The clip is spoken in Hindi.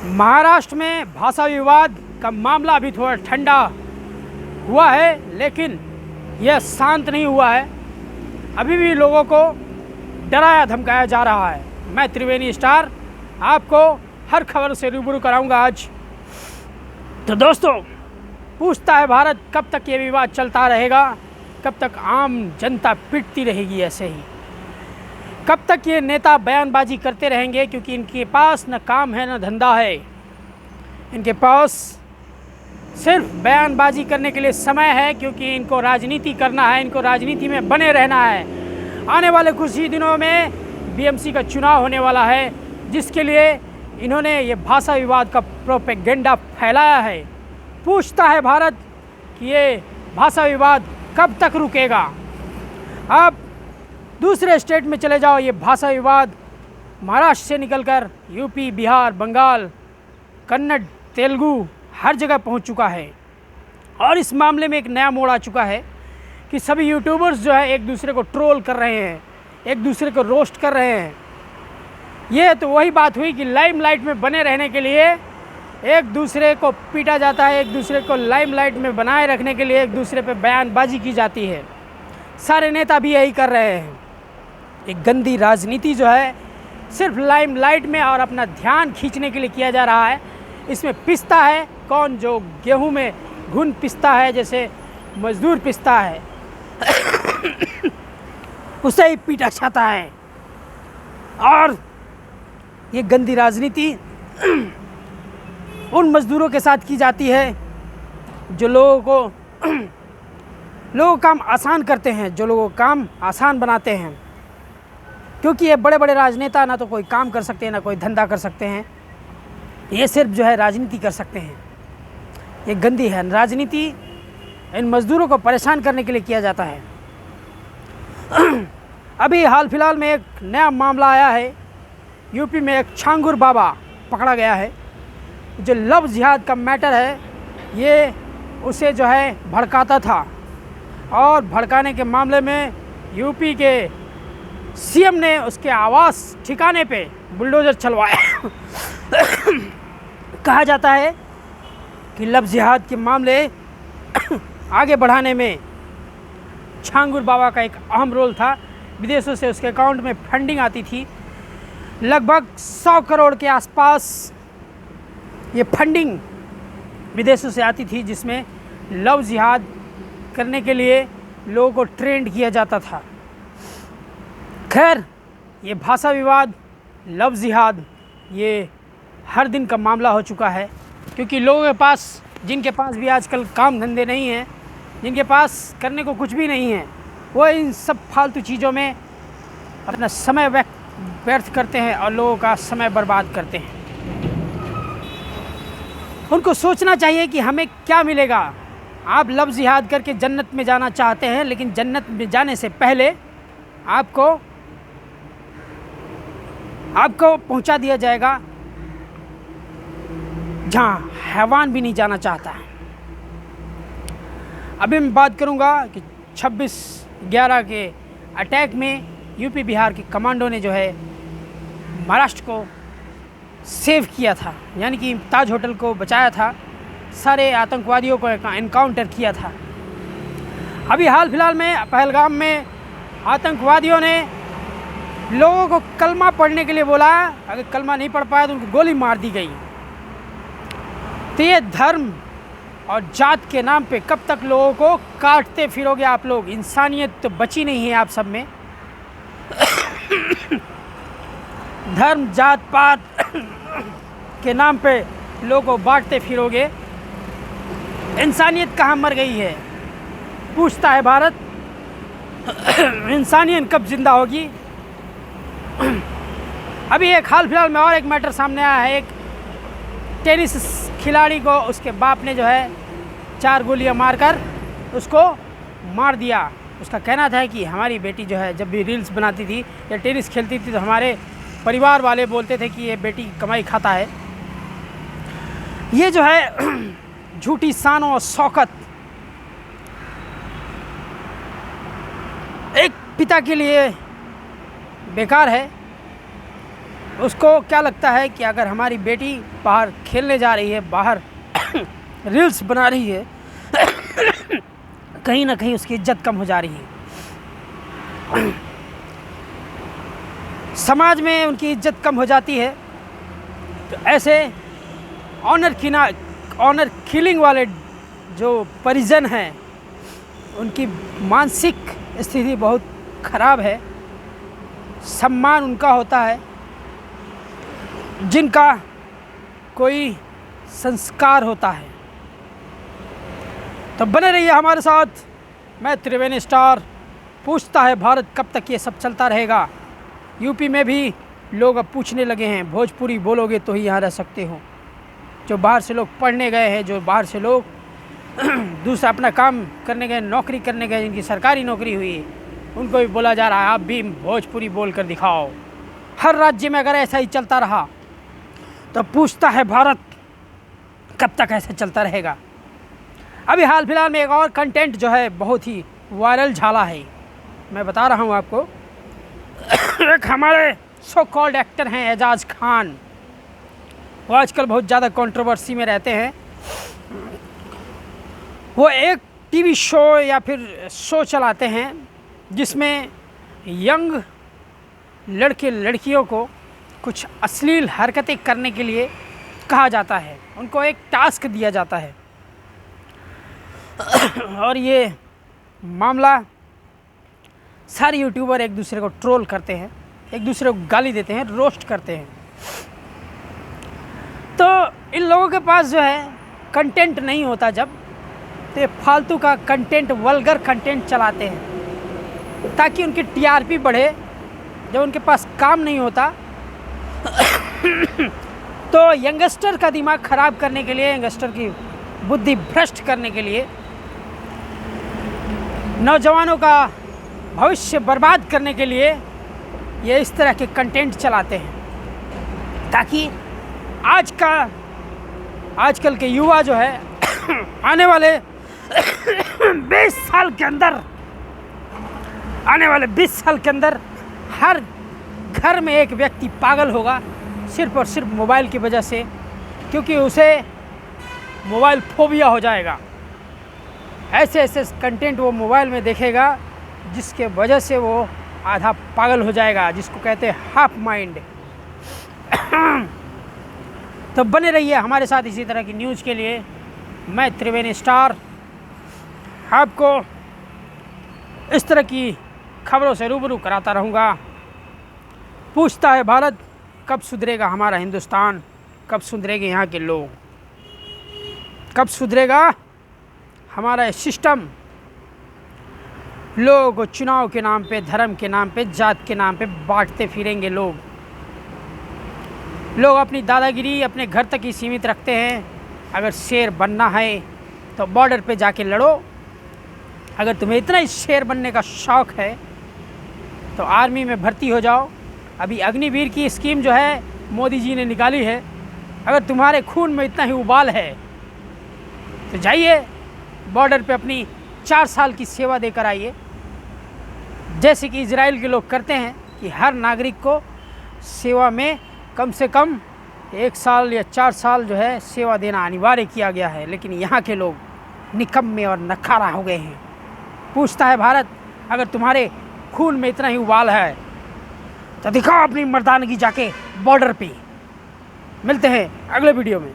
महाराष्ट्र में भाषा विवाद का मामला अभी थोड़ा ठंडा हुआ है, लेकिन यह शांत नहीं हुआ है। अभी भी लोगों को डराया धमकाया जा रहा है। मैं त्रिवेणी स्टार आपको हर खबर से रूबरू कराऊंगा आज। तो दोस्तों, पूछता है भारत, कब तक ये विवाद चलता रहेगा? कब तक आम जनता पिटती रहेगी ऐसे ही? कब तक ये नेता बयानबाजी करते रहेंगे? क्योंकि इनके पास न काम है न धंधा है। इनके पास सिर्फ बयानबाजी करने के लिए समय है, क्योंकि इनको राजनीति करना है, इनको राजनीति में बने रहना है। आने वाले कुछ ही दिनों में बीएमसी का चुनाव होने वाला है, जिसके लिए इन्होंने ये भाषा विवाद का प्रोपेगेंडा फैलाया है। पूछता है भारत कि ये भाषा विवाद कब तक रुकेगा? अब दूसरे स्टेट में चले जाओ, ये भाषा विवाद महाराष्ट्र से निकलकर यूपी, बिहार, बंगाल, कन्नड़, तेलुगु हर जगह पहुंच चुका है। और इस मामले में एक नया मोड़ आ चुका है कि सभी यूट्यूबर्स जो है एक दूसरे को ट्रोल कर रहे हैं, एक दूसरे को रोस्ट कर रहे हैं। ये तो वही बात हुई कि लाइमलाइट में बने रहने के लिए एक दूसरे को पीटा जाता है, एक दूसरे को लाइमलाइट में बनाए रखने के लिए एक दूसरे पे बयानबाजी की जाती है। सारे नेता भी यही कर रहे हैं। एक गंदी राजनीति जो है सिर्फ लाइमलाइट में और अपना ध्यान खींचने के लिए किया जा रहा है। इसमें पिसता है कौन? जो गेहूं में घुन पिसता है, जैसे मजदूर पिसता है उसे ही पीटा जाता है। और ये गंदी राजनीति उन मजदूरों के साथ की जाती है जो लोगों का काम आसान करते हैं, जो लोगों का काम आसान बनाते हैं। क्योंकि ये बड़े बड़े राजनेता ना तो कोई काम कर सकते हैं, ना कोई धंधा कर सकते हैं। ये सिर्फ जो है राजनीति कर सकते हैं। ये गंदी है राजनीति। इन मजदूरों को परेशान करने के लिए किया जाता है। अभी हाल फिलहाल में एक नया मामला आया है। यूपी में एक छांगुर बाबा पकड़ा गया है। जो लव जिहाद का मैटर है, ये उसे जो है भड़काता था, और भड़काने के मामले में यूपी के सीएम ने उसके आवास ठिकाने पे बुलडोज़र चलवाया। कहा जाता है कि लव जिहाद के मामले आगे बढ़ाने में छांगुर बाबा का एक अहम रोल था। विदेशों से उसके अकाउंट में फंडिंग आती थी। लगभग 100 करोड़ के आसपास ये फंडिंग विदेशों से आती थी, जिसमें लव जिहाद करने के लिए लोगों को ट्रेंड किया जाता था। खैर, ये भाषा विवाद, लव जिहाद, ये हर दिन का मामला हो चुका है। क्योंकि लोगों के पास, जिनके पास भी आजकल काम धंधे नहीं हैं, जिनके पास करने को कुछ भी नहीं है, वो इन सब फालतू चीज़ों में अपना समय व्यर्थ करते हैं और लोगों का समय बर्बाद करते हैं। उनको सोचना चाहिए कि हमें क्या मिलेगा। आप लव जिहाद करके जन्नत में जाना चाहते हैं, लेकिन जन्नत में जाने से पहले आपको पहुंचा दिया जाएगा जहाँ हैवान भी नहीं जाना चाहता है। अभी मैं बात करूंगा कि 26/11 के अटैक में यूपी बिहार के कमांडो ने जो है महाराष्ट्र को सेव किया था, यानी कि ताज होटल को बचाया था, सारे आतंकवादियों को एनकाउंटर किया था। अभी हाल फिलहाल में पहलगाम में आतंकवादियों ने लोगों को कलमा पढ़ने के लिए बोला। अगर कलमा नहीं पढ़ पाया तो उनको गोली मार दी गई। तो ये धर्म और जात के नाम पे कब तक लोगों को काटते फिरोगे आप लोग? इंसानियत तो बची नहीं है आप सब में। धर्म, जात पात के नाम पे लोगों को बांटते फिरोगे। इंसानियत कहाँ मर गई है? पूछता है भारत। इंसानियत कब जिंदा होगी? अभी एक हाल फिलहाल में और एक मैटर सामने आया है। एक टेनिस खिलाड़ी को उसके बाप ने जो है 4 गोलियां मारकर उसको मार दिया। उसका कहना था कि हमारी बेटी जो है जब भी रील्स बनाती थी या टेनिस खेलती थी तो हमारे परिवार वाले बोलते थे कि ये बेटी कमाई खाता है। ये जो है झूठी शान और शौकत एक पिता के लिए बेकार है। उसको क्या लगता है कि अगर हमारी बेटी बाहर खेलने जा रही है, बाहर रील्स बना रही है, कहीं ना कहीं उसकी इज्जत कम हो जा रही है, समाज में उनकी इज्जत कम हो जाती है। तो ऐसे ऑनर किलिंग वाले जो परिजन हैं, उनकी मानसिक स्थिति बहुत खराब है। सम्मान उनका होता है जिनका कोई संस्कार होता है। तो बने रहिए हमारे साथ। मैं त्रिवेणी स्टार। पूछता है भारत कब तक ये सब चलता रहेगा। यूपी में भी लोग अब पूछने लगे हैं, भोजपुरी बोलोगे तो ही यहाँ रह सकते हो। जो बाहर से लोग पढ़ने गए हैं, जो बाहर से लोग दूसरा अपना काम करने गए, नौकरी करने गए, जिनकी सरकारी नौकरी हुई, उनको भी बोला जा रहा है आप भी भोजपुरी बोल कर दिखाओ। हर राज्य में अगर ऐसा ही चलता रहा तो पूछता है भारत कब तक ऐसे चलता रहेगा। अभी हाल फिलहाल में एक और कंटेंट जो है बहुत ही वायरल झाला है, मैं बता रहा हूँ आपको। एक हमारे सो कॉल्ड एक्टर हैं एजाज खान, वो आजकल बहुत ज़्यादा कंट्रोवर्सी में रहते हैं। वो एक टीवी शो या फिर शो चलाते हैं जिसमें यंग लड़के लड़कियों को कुछ अश्लील हरकतें करने के लिए कहा जाता है, उनको एक टास्क दिया जाता है। और ये मामला सारे यूट्यूबर एक दूसरे को ट्रोल करते हैं, एक दूसरे को गाली देते हैं, रोस्ट करते हैं। तो इन लोगों के पास जो है कंटेंट नहीं होता जब, तो ये फालतू का कंटेंट, वल्गर कंटेंट चलाते हैं ताकि उनकी टीआरपी बढ़े। जब उनके पास काम नहीं होता तो यंगस्टर का दिमाग ख़राब करने के लिए, यंगस्टर की बुद्धि भ्रष्ट करने के लिए, नौजवानों का भविष्य बर्बाद करने के लिए ये इस तरह के कंटेंट चलाते हैं ताकि आजकल के युवा जो है आने वाले 20 साल के अंदर हर घर में एक व्यक्ति पागल होगा सिर्फ और सिर्फ मोबाइल की वजह से, क्योंकि उसे मोबाइल फोबिया हो जाएगा। ऐसे ऐसे कंटेंट वो मोबाइल में देखेगा जिसके वजह से वो आधा पागल हो जाएगा, जिसको कहते हैं हाफ माइंड। तो बने रहिए हमारे साथ इसी तरह की न्यूज़ के लिए। मैं त्रिवेणी स्टार आपको इस तरह की खबरों से रूबरू कराता रहूँगा। पूछता है भारत कब सुधरेगा हमारा हिंदुस्तान, कब सुधरेंगे यहाँ के लोग, कब सुधरेगा हमारा सिस्टम। लोग चुनाव के नाम पे, धर्म के नाम पे, जात के नाम पे बांटते फिरेंगे। लोग अपनी दादागिरी अपने घर तक ही सीमित रखते हैं। अगर शेर बनना है तो बॉर्डर पे जाके लड़ो। अगर तुम्हें इतना ही शेर बनने का शौक़ है तो आर्मी में भर्ती हो जाओ। अभी अग्निवीर की स्कीम जो है मोदी जी ने निकाली है। अगर तुम्हारे खून में इतना ही उबाल है तो जाइए बॉर्डर पे अपनी 4 साल की सेवा देकर आइए, जैसे कि इजराइल के लोग करते हैं कि हर नागरिक को सेवा में कम से कम 1 साल या 4 साल जो है सेवा देना अनिवार्य किया गया है। लेकिन यहाँ के लोग निकम्मे और नखारा हो गए हैं। पूछता है भारत अगर तुम्हारे खून में इतना ही उबाल है तो दिखाओ अपनी मर्दानगी जाके बॉर्डर पे। मिलते हैं अगले वीडियो में।